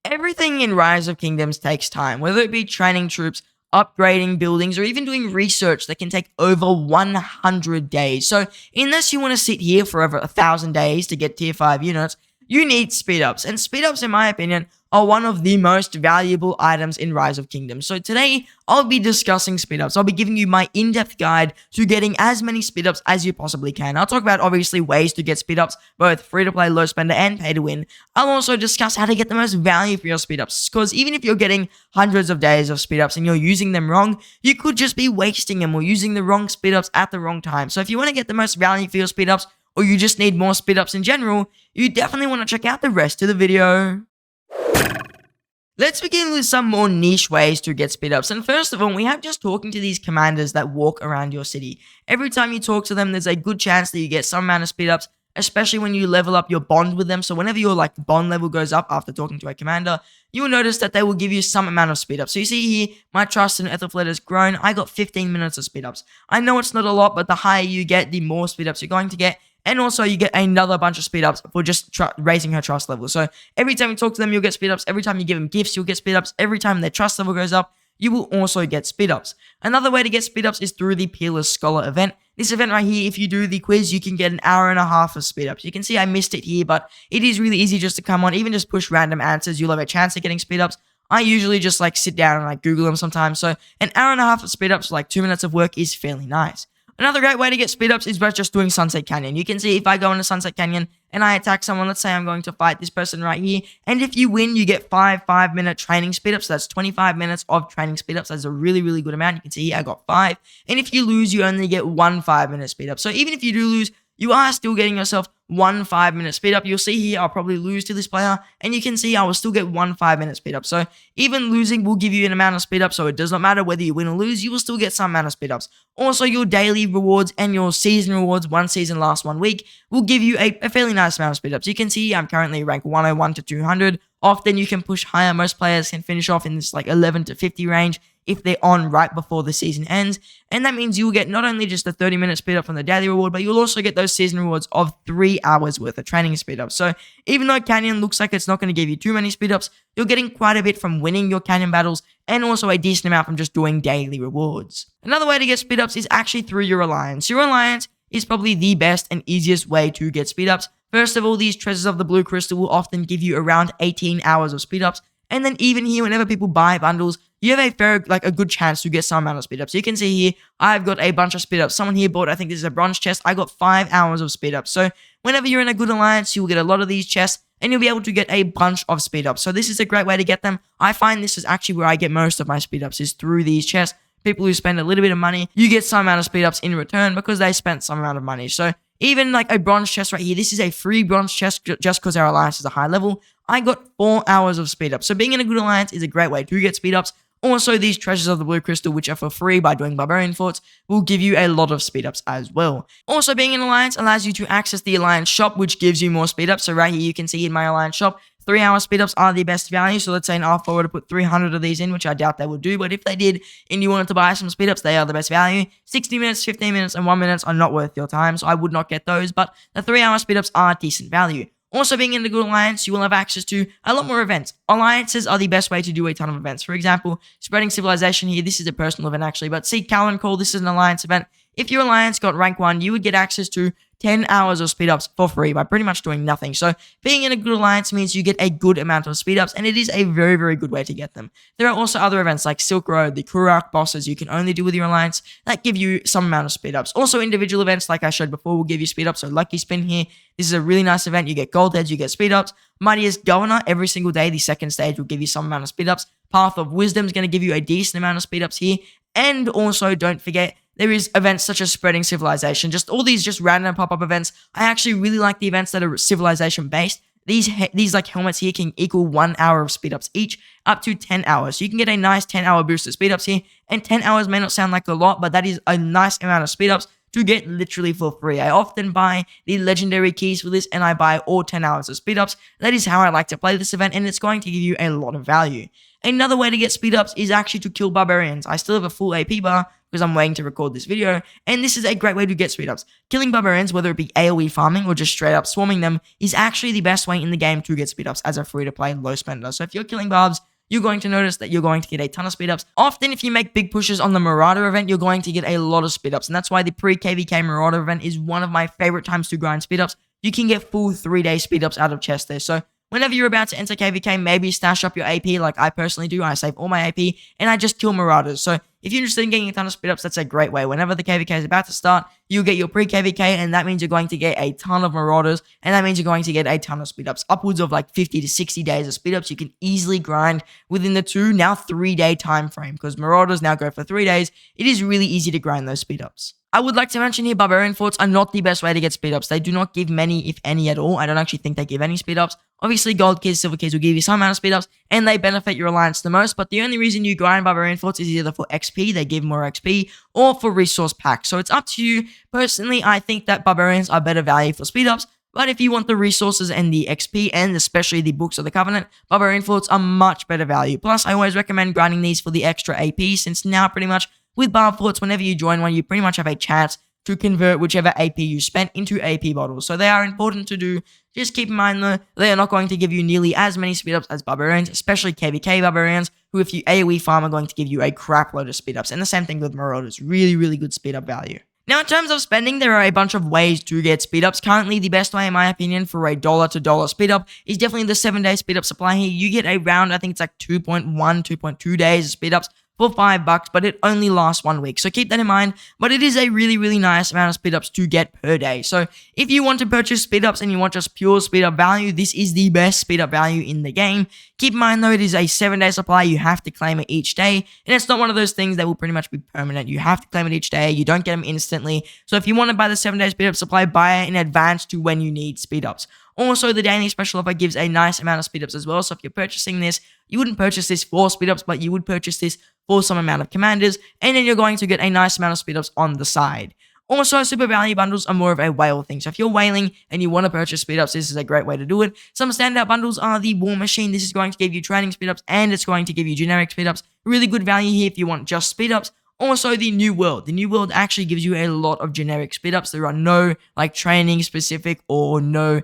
Everything in Rise of Kingdoms takes time, whether it be training troops, upgrading buildings, or even doing research that can take over 100 days. So unless you want to sit here for over 1,000 days to get tier 5 units, you need speed ups. And speed ups, in my opinion, are one of the most valuable items in Rise of Kingdoms. So today, I'll be discussing speed ups. I'll be giving you my in-depth guide to getting as many speed ups as you possibly can. I'll talk about, obviously, ways to get speed ups, both free-to-play, low spender, and pay-to-win. I'll also discuss how to get the most value for your speed ups, because even if you're getting hundreds of days of speed ups and you're using them wrong, you could just be wasting them or using the wrong speed ups at the wrong time. So if you want to get the most value for your speed ups, or you just need more speed ups in general, you definitely want to check out the rest of the video. Let's begin with some more niche ways to get speed ups. And first of all, we have just talking to these commanders that walk around your city. Every time you talk to them, there's a good chance that you get some amount of speed ups, especially when you level up your bond with them. So whenever your bond level goes up after talking to a commander, you will notice that they will give you some amount of speed ups. So you see here, my trust in Ethelflaed has grown. I got 15 minutes of speed ups. I know it's not a lot, but the higher you get, the more speed ups you're going to get. And also, you get another bunch of speed ups for just raising her trust level. So every time you talk to them, you'll get speed ups. Every time you give them gifts, you'll get speed ups. Every time their trust level goes up, you will also get speed ups. Another way to get speed ups is through the Peerless Scholar event. This event right here, if you do the quiz, you can get an hour and a half of speed ups. You can see I missed it here, but it is really easy just to come on, even just push random answers. You'll have a chance of getting speed ups. I usually just sit down and Google them sometimes. So an hour and a half of speed ups, 2 minutes of work, is fairly nice. Another great way to get speed ups is by just doing Sunset Canyon. You can see if I go into Sunset Canyon and I attack someone, let's say I'm going to fight this person right here, and if you win, you get 5-minute training speed ups. So that's 25 minutes of training speed ups. That's a really, really good amount. You can see here I got 5. And if you lose, you only get 1 5-minute speed up. So even if you do lose, you are still getting yourself 1 5-minute speed up. You'll see here I'll probably lose to this player, and you can see I will still get 1 5-minute speed up. So even losing will give you an amount of speed up, so it does not matter whether you win or lose, you will still get some amount of speed ups. Also, your daily rewards and your season rewards, one season lasts 1 week, will give you a fairly nice amount of speed ups. You can see I'm currently rank 101 to 200. Often you can push higher. Most players can finish off in this 11 to 50 range if they're on right before the season ends. And that means you will get not only just a 30-minute speed up from the daily reward, but you'll also get those season rewards of 3 hours worth of training speed up. So even though Canyon looks like it's not going to give you too many speed ups, you're getting quite a bit from winning your Canyon battles, and also a decent amount from just doing daily rewards. Another way to get speed ups is actually through your alliance. Your alliance is probably the best and easiest way to get speed ups. First of all, these treasures of the blue crystal will often give you around 18 hours of speed ups. And then even here, whenever people buy bundles, you have a good chance to get some amount of speed ups. So you can see here, I've got a bunch of speed ups. Someone here bought, I think this is a bronze chest. I got 5 hours of speed ups. So whenever you're in a good alliance, you'll get a lot of these chests, and you'll be able to get a bunch of speed ups. So this is a great way to get them. I find this is actually where I get most of my speed ups, is through these chests. People who spend a little bit of money, you get some amount of speed ups in return because they spent some amount of money. So even a bronze chest right here, this is a free bronze chest just because our alliance is a high level. I got 4 hours of speed up. So being in a good alliance is a great way to get speed ups. Also, these treasures of the blue crystal, which are for free by doing barbarian forts, will give you a lot of speed ups as well. Also, being in alliance allows you to access the alliance shop, which gives you more speed ups. So right here, you can see in my alliance shop, 3-hour speed ups are the best value. So let's say an R4 were to put 300 of these in, which I doubt they would do, but if they did and you wanted to buy some speed ups, they are the best value. 60 minutes, 15 minutes, and 1 minute are not worth your time, so I would not get those, but the 3-hour speed ups are decent value. Also, being in a good alliance, you will have access to a lot more events. Alliances are the best way to do a ton of events. For example, Spreading Civilization here, this is a personal event actually, but see Callan Call, this is an alliance event. If your alliance got rank 1, you would get access to 10 hours of speed ups for free by pretty much doing nothing. So being in a good alliance means you get a good amount of speed ups, and it is a very, very good way to get them. There are also other events like Silk Road, the Kurak bosses you can only do with your alliance that give you some amount of speed ups. Also individual events like I showed before will give you speed ups. So Lucky Spin here, this is a really nice event. You get gold heads, you get speed ups. Mightiest Governor every single day, the second stage will give you some amount of speed ups. Path of Wisdom is going to give you a decent amount of speed ups here. And also don't forget, there is events such as Spreading Civilization, just all these just random pop-up events. I actually really like the events that are civilization-based. These helmets here can equal 1 hour of speed-ups each, up to 10 hours. So you can get a nice 10-hour boost of speed-ups here, and 10 hours may not sound like a lot, but that is a nice amount of speed-ups to get literally for free. I often buy the legendary keys for this, and I buy all 10 hours of speed-ups. That is how I like to play this event, and it's going to give you a lot of value. Another way to get speed ups is actually to kill barbarians. I still have a full AP bar, because I'm waiting to record this video, and this is a great way to get speed ups. Killing barbarians, whether it be AoE farming or just straight up swarming them, is actually the best way in the game to get speed ups as a free-to-play low spender. So if you're killing barbs, you're going to notice that you're going to get a ton of speed ups. Often, if you make big pushes on the Marauder event, you're going to get a lot of speed ups, and that's why the pre-KVK Marauder event is one of my favorite times to grind speed ups. You can get full 3-day speed ups out of chest there. So whenever you're about to enter KVK, maybe stash up your AP like I personally do. I save all my AP and I just kill Marauders. So if you're interested in getting a ton of speed ups, that's a great way. Whenever the KVK is about to start, you get your pre-KVK, and that means you're going to get a ton of Marauders, and that means you're going to get a ton of speed ups. Upwards of like 50 to 60 days of speed ups you can easily grind within the 3-day time frame, because Marauders now go for 3 days. It is really easy to grind those speed ups. I would like to mention here, Barbarian Forts are not the best way to get speed ups. They do not give many, if any at all. I don't actually think they give any speed ups. Obviously, gold keys, silver keys will give you some amount of speed ups, and they benefit your alliance the most, but the only reason you grind Barbarian Forts is either for XP, they give more XP, or for resource packs. So it's up to you. Personally, I think that Barbarians are better value for speed ups, but if you want the resources and the XP, and especially the Books of the Covenant, Barbarian Forts are much better value. Plus, I always recommend grinding these for the extra AP, since now pretty much with Barb Forts, whenever you join one, you pretty much have a chance to convert whichever AP you spent into AP bottles. So they are important to do. Just keep in mind though, they are not going to give you nearly as many speed ups as Barbarians, especially KVK Barbarians, who if you AoE farm are going to give you a crap load of speed ups. And the same thing with Marauders, really, really good speed up value. Now, in terms of spending, there are a bunch of ways to get speed ups. Currently, the best way, in my opinion, for a $1 speed up is definitely the 7-day speed up supply here. You get around, I think it's like 2.1, 2.2 days of speed ups for $5, but it only lasts 1 week. So keep that in mind, but it is a really, really nice amount of speed ups to get per day. So if you want to purchase speed ups and you want just pure speed up value, this is the best speed up value in the game. Keep in mind though, it is a 7-day supply. You have to claim it each day, and it's not one of those things that will pretty much be permanent. You have to claim it each day. You don't get them instantly. So if you want to buy the 7-day speed up supply, buy it in advance to when you need speed ups. Also, the daily special offer gives a nice amount of speed ups as well. So if you're purchasing this, you wouldn't purchase this for speed ups, but you would purchase this for some amount of commanders, and then you're going to get a nice amount of speed ups on the side. Also, super value bundles are more of a whale thing. So if you're whaling and you want to purchase speed ups, this is a great way to do it. Some standout bundles are the War Machine. This is going to give you training speed ups, and it's going to give you generic speed ups. Really good value here if you want just speed ups. Also, the New World. The New World actually gives you a lot of generic speed ups. There are no like training specific or no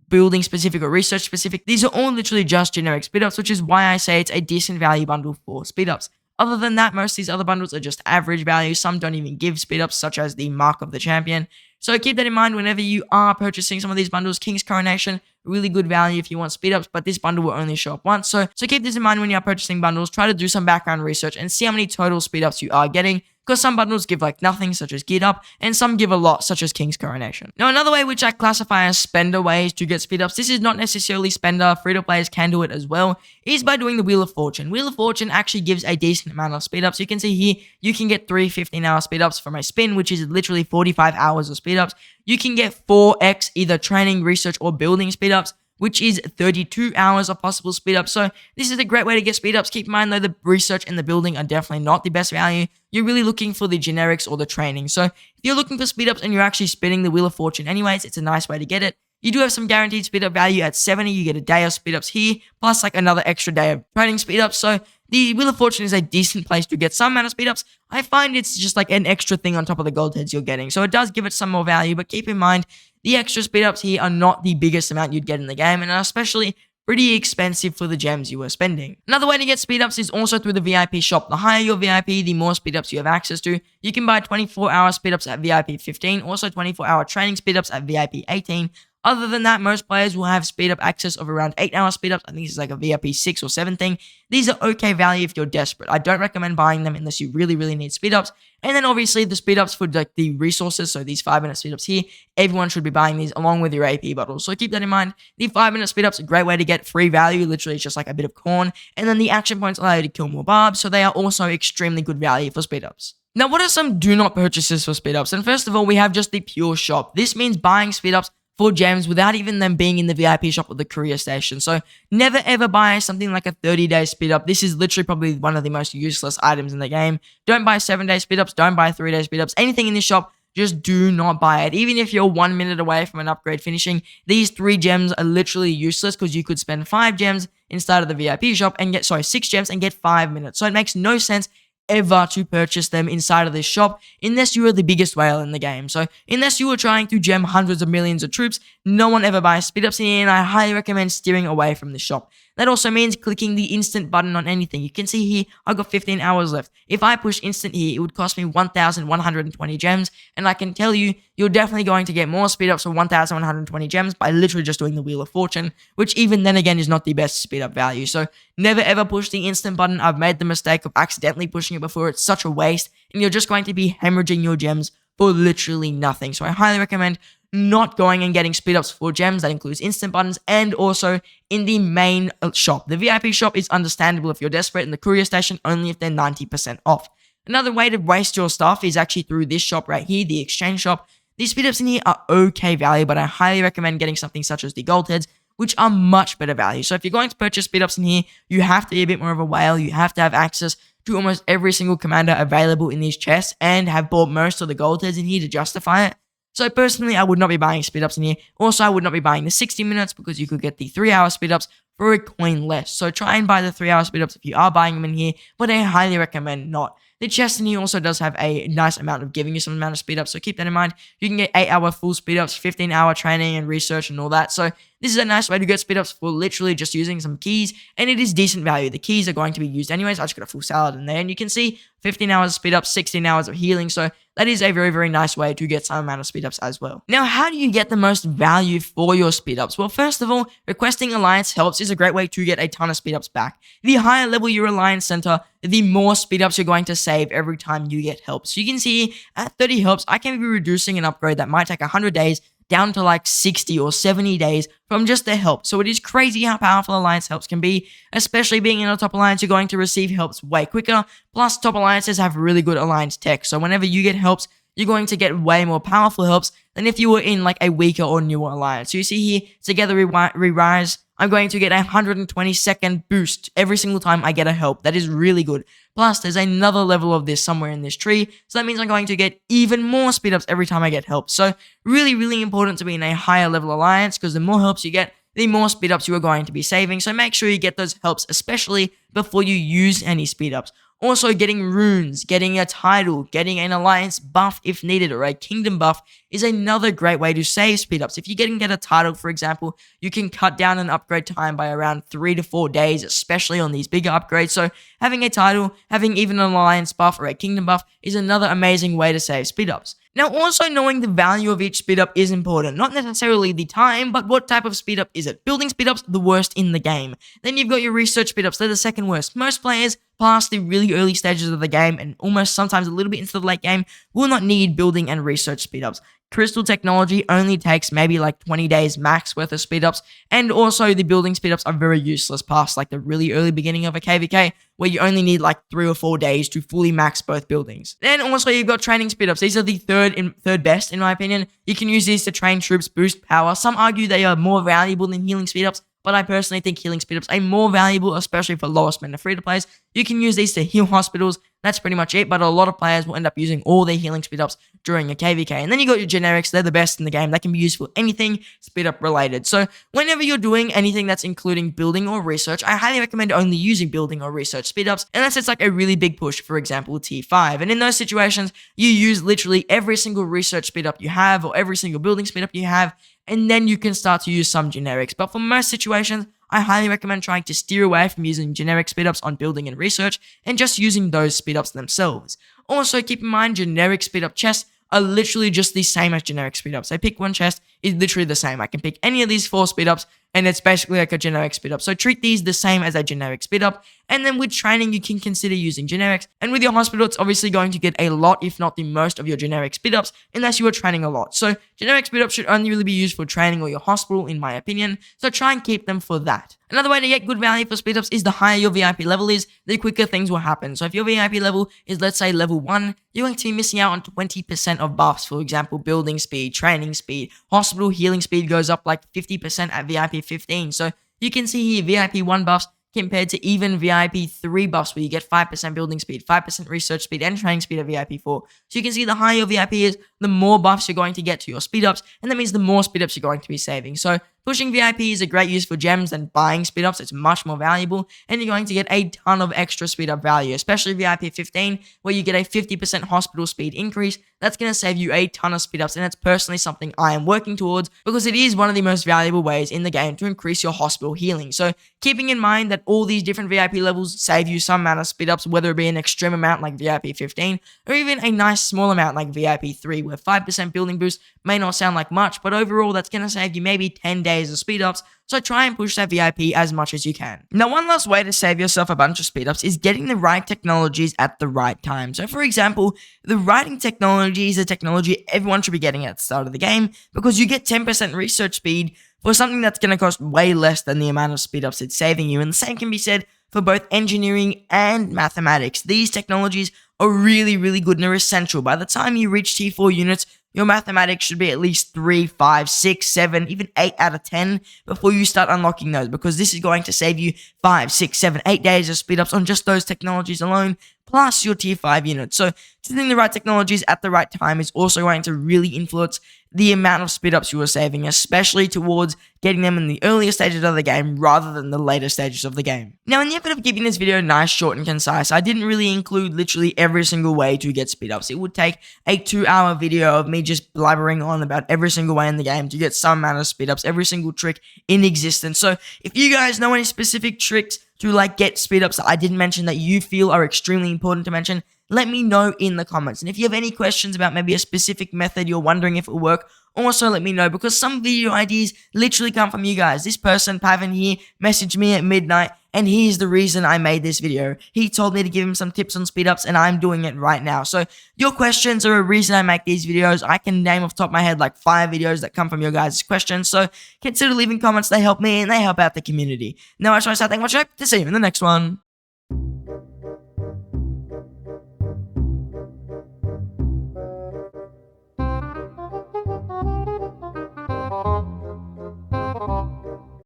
building specific or research specific. These are all literally just generic speed ups, which is why I say it's a decent value bundle for speed ups. Other than that, most of these other bundles are just average value. Some don't even give speed ups, such as the Mark of the Champion. So keep that in mind whenever you are purchasing some of these bundles. King's Coronation, really good value if you want speed ups, but this bundle will only show up once. So keep this in mind when you're purchasing bundles. Try to do some background research and see how many total speed ups you are getting, because some bundles give like nothing, such as Geared Up, and some give a lot, such as King's Coronation. Now, another way which I classify as spender ways to get speed ups, this is not necessarily spender, free-to-players can do it as well, is by doing the Wheel of Fortune. Wheel of Fortune actually gives a decent amount of speed ups. You can see here, you can get 3 15-hour speed ups from a spin, which is literally 45 hours of speed ups. You can get 4x either training, research, or building speed ups, which is 32 hours of possible speed ups. So this is a great way to get speed ups. Keep in mind though, the research and the building are definitely not the best value. You're really looking for the generics or the training. So if you're looking for speed ups and you're actually spinning the Wheel of Fortune anyways, it's a nice way to get it. You do have some guaranteed speed up value at 70. You get a day of speed ups here, plus like another extra day of training speed ups. So the Wheel of Fortune is a decent place to get some amount of speed ups. I find it's just like an extra thing on top of the gold heads you're getting. So it does give it some more value, but keep in mind, the extra speed ups here are not the biggest amount you'd get in the game, and are especially pretty expensive for the gems you were spending. Another way to get speed ups is also through the VIP shop. The higher your VIP, the more speed ups you have access to. You can buy 24-hour speed ups at VIP 15, also 24-hour training speed ups at VIP 18. Other than that, most players will have speed up access of around 8-hour speed ups. I think this is like a VIP 6 or 7 thing. These are okay value if you're desperate. I don't recommend buying them unless you really, really need speed ups. And then obviously the speed ups for like the resources, so these 5-minute speed ups here, everyone should be buying these along with your AP bottles. So keep that in mind. The 5-minute speed ups are a great way to get free value. Literally it's just like a bit of corn. And then the action points allow you to kill more barbs, so they are also extremely good value for speed ups. Now, what are some do not purchases for speed ups? And first of all, we have just the pure shop. This means buying speed ups for gems without even them being in the VIP shop or the courier station. So never ever buy something like a 30-day speed up. This is literally probably one of the most useless items in the game. Don't buy 7-day speed ups. Don't buy 3-day speed ups. Anything in this shop, just do not buy it. Even if you're 1 minute away from an upgrade finishing, these 3 gems are literally useless, because you could spend 5 gems inside of the VIP shop and get, 6 gems and get 5 minutes. So it makes no sense. ever to purchase them inside of this shop unless you are the biggest whale in the game. So unless you are trying to gem hundreds of millions of troops, no one ever buys speed ups in here, and I highly recommend steering away from the shop. That also means clicking the instant button on anything. You can see here, I've got 15 hours left. If I push instant here, it would cost me 1,120 gems, and I can tell you, you're definitely going to get more speed ups for 1,120 gems by literally just doing the Wheel of Fortune, which even then again is not the best speed up value. So never ever push the instant button. I've made the mistake of accidentally pushing it before. It's such a waste, and you're just going to be hemorrhaging your gems for literally nothing. So I highly recommend not going and getting speed ups for gems. That includes instant buttons and also in the main shop. The VIP shop is understandable if you're desperate, and the courier station only if they're 90% off. Another way to waste your stuff is actually through this shop right here, the exchange shop. These speed ups in here are okay value, but I highly recommend getting something such as the gold heads, which are much better value. So if you're going to purchase speed ups in here, you have to be a bit more of a whale. You have to have access to almost every single commander available in these chests and have bought most of the gold heads in here to justify it. So personally, I would not be buying speed ups in here. Also, I would not be buying the 60 minutes because you could get the 3-hour speed ups for a coin less. So try and buy the 3-hour speed ups if you are buying them in here, but I highly recommend not. The chest in here also does have a nice amount of giving you some amount of speed ups, so keep that in mind. You can get 8-hour full speed ups, 15-hour training and research and all that. So this is a nice way to get speed ups for literally just using some keys, and it is decent value. The keys are going to be used anyways. I just got a full salad in there, and you can see 15 hours of speed ups, 16 hours of healing. So that is a very, very nice way to get some amount of speed ups as well. Now, how do you get the most value for your speed ups? Well, first of all, requesting alliance helps is a great way to get a ton of speed ups back. The higher level your alliance center, the more speed ups you're going to save every time you get help. So you can see at 30 helps, I can be reducing an upgrade that might take 100 days down to like 60 or 70 days from just the help. So it is crazy how powerful alliance helps can be, especially being in a top alliance. You're going to receive helps way quicker. Plus, top alliances have really good alliance tech. So whenever you get helps, you're going to get way more powerful helps than if you were in like a weaker or newer alliance. So you see here, together we rise, I'm going to get a 120-second boost every single time I get a help. That is really good. Plus, there's another level of this somewhere in this tree, so that means I'm going to get even more speed ups every time I get help. So really, really important to be in a higher level alliance, because the more helps you get, the more speed ups you are going to be saving. So make sure you get those helps, especially before you use any speed ups. Also, getting runes, getting a title, getting an alliance buff if needed, or a kingdom buff is another great way to save speed ups. If you get a title, for example, you can cut down an upgrade time by around 3 to 4 days, especially on these bigger upgrades. So having a title, having even an alliance buff or a kingdom buff is another amazing way to save speed ups. Now, also knowing the value of each speed up is important. Not necessarily the time, but what type of speed up is it? Building speed ups, the worst in the game. Then you've got your research speed ups, they're the second worst. Most players past the really early stages of the game and almost sometimes a little bit into the late game will not need building and research speed ups. Crystal technology only takes maybe like 20 days max worth of speed ups, and also the building speed ups are very useless past like the really early beginning of a KVK, where you only need like 3 or 4 days to fully max both buildings. Then also you've got training speed ups. These are the third best in my opinion. You can use these to train troops, boost power. Some argue they are more valuable than healing speed ups, but I personally think healing speed ups are more valuable, especially for lower spender free to plays. You can use these to heal hospitals. That's pretty much it, but a lot of players will end up using all their healing speed ups during a KVK. And then you got your generics. They're the best in the game. They can be used for anything speed up related. So whenever you're doing anything that's including building or research, I highly recommend only using building or research speed ups unless it's like a really big push, for example, T5. And in those situations, you use literally every single research speed up you have or every single building speed up you have, and then you can start to use some generics. But for most situations, I highly recommend trying to steer away from using generic speedups on building and research and just using those speedups themselves. Also, keep in mind, generic speedup chests are literally just the same as generic speedups. I pick one chest, it's literally the same. I can pick any of these 4 speedups, and it's basically like a generic speedup. So treat these the same as a generic speedup, and then with training, you can consider using generics. And with your hospital, it's obviously going to get a lot, if not the most, of your generic speedups, unless you are training a lot. So generic speedups should only really be used for training or your hospital, in my opinion. So try and keep them for that. Another way to get good value for speedups is the higher your VIP level is, the quicker things will happen. So if your VIP level is, let's say, level 1, you're going to be missing out on 20% of buffs. For example, building speed, training speed, hospital healing speed goes up like 50% at VIP 15. So you can see here VIP 1 buffs compared to even VIP 3 buffs, where you get 5% building speed, 5% research speed, and training speed at VIP 4. So you can see the higher your VIP is, the more buffs you're going to get to your speed ups, and that means the more speed ups you're going to be saving. So pushing VIP is a great use for gems than buying speed ups. It's much more valuable, and you're going to get a ton of extra speed up value, especially VIP 15, where you get a 50% hospital speed increase. That's going to save you a ton of speed ups, and it's personally something I am working towards because it is one of the most valuable ways in the game to increase your hospital healing. So keeping in mind that all these different VIP levels save you some amount of speed ups, whether it be an extreme amount like VIP 15 or even a nice small amount like VIP 3, where 5% building boost may not sound like much, but overall that's going to save you maybe 10 days of speed ups. So try and push that VIP as much as you can. Now, one last way to save yourself a bunch of speed ups is getting the right technologies at the right time. So for example, the writing technology is a technology everyone should be getting at the start of the game, because you get 10% research speed for something that's going to cost way less than the amount of speed ups it's saving you. And the same can be said for both engineering and mathematics. These technologies are really, really good and are essential. By the time you reach T4 units, your mathematics should be at least 3, 5, 6, 7, even 8 out of 10 before you start unlocking those, because this is going to save you 5, 6, 7, 8 days of speed ups on just those technologies alone, plus your tier 5 units. So choosing the right technologies at the right time is also going to really influence the amount of speed ups you are saving, especially towards getting them in the earlier stages of the game rather than the later stages of the game. Now, in the effort of keeping this video nice, short, and concise, I didn't really include literally every single way to get speed ups. It would take a 2-hour video of me just blabbering on about every single way in the game to get some amount of speed ups, every single trick in existence. So if you guys know any specific tricks to get speed ups that I didn't mention that you feel are extremely important to mention, let me know in the comments. And if you have any questions about maybe a specific method you're wondering if it will work, also let me know, because some video ideas literally come from you guys. This person, Pavan here, messaged me at midnight, and he's the reason I made this video. He told me to give him some tips on speed ups, and I'm doing it right now. So your questions are a reason I make these videos. I can name off the top of my head 5 videos that come from your guys' questions. So consider leaving comments. They help me and they help out the community. Now I just want to say thank you much. I hope to see you in the next one.